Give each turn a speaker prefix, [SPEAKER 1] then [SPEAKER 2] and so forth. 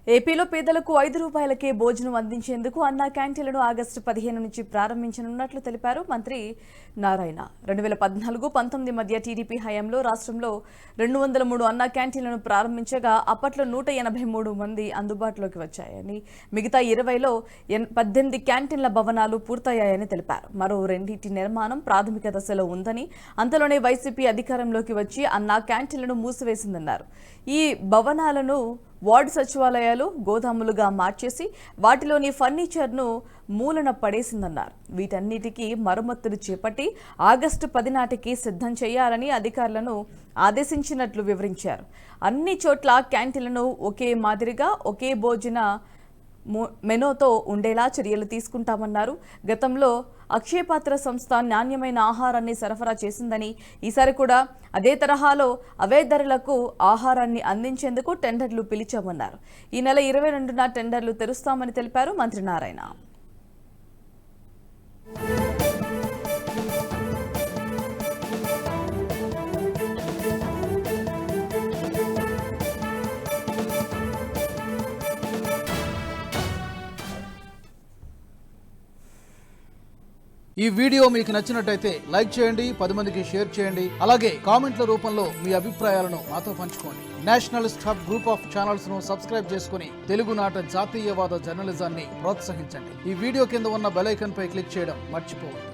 [SPEAKER 1] ఏపీలో పేదలకు ₹5కే భోజనం అందించేందుకు అన్నా క్యాంటీన్లను ఆగస్టు 15 నుంచి ప్రారంభించనున్నట్లు తెలిపారు మంత్రి నారాయణ. 2014-19 మధ్య టీడీపీ హయాంలో రాష్ట్రంలో 203 అన్నా క్యాంటీన్లను ప్రారంభించగా అప్పట్లో 183 మంది అందుబాటులోకి వచ్చాయని, మిగతా 20లో 18 క్యాంటీన్ల భవనాలు పూర్తయ్యాయని తెలిపారు. మరో 2 నిర్మాణం ప్రాథమిక దశలో ఉందని, అంతలోనే వైసీపీ అధికారంలోకి వచ్చి అన్నా క్యాంటీన్లను మూసివేసిందన్నారు. ఈ భవనాలను వార్డు సచివాలయాలు, గోదాములుగా మార్చేసి వాటిలోని ఫర్నిచర్ను మూలన పడేసిందన్నారు. వీటన్నిటికీ మరమ్మతులు చేపట్టి ఆగస్టు 10 నాటికి సిద్ధం చేయాలని అధికారులను ఆదేశించినట్లు వివరించారు. అన్ని చోట్ల క్యాంటీన్లను ఒకే మాదిరిగా ఒకే భోజన మెనూతో ఉండేలా చర్యలు తీసుకుంటామన్నారు. గతంలో అక్షయపాత్ర సంస్థ నాణ్యమైన ఆహారాన్ని సరఫరా చేసిందని, ఈసారి కూడా అదే తరహాలో అవే ధరలకు ఆహారాన్ని అందించేందుకు టెండర్లు పిలిచామన్నారు. ఈ నెల 22న టెండర్లు తెరుస్తామని తెలిపారు మంత్రి నారాయణ.
[SPEAKER 2] ఈ వీడియో మీకు నచ్చినట్టయితే లైక్ చేయండి, 10 మందికి షేర్ చేయండి. అలాగే కామెంట్ల రూపంలో మీ అభిప్రాయాలను మాతో పంచుకోండి. Nationalist hub group of channels ను సబ్స్క్రైబ్ చేసుకుని తెలుగునాట జాతీయవాద జర్నలిజాన్ని ప్రోత్సహించండి. ఈ వీడియో కింద ఉన్న బెల్ ఐకాన్ పై క్లిక్ చేయడం మర్చిపోవద్దు.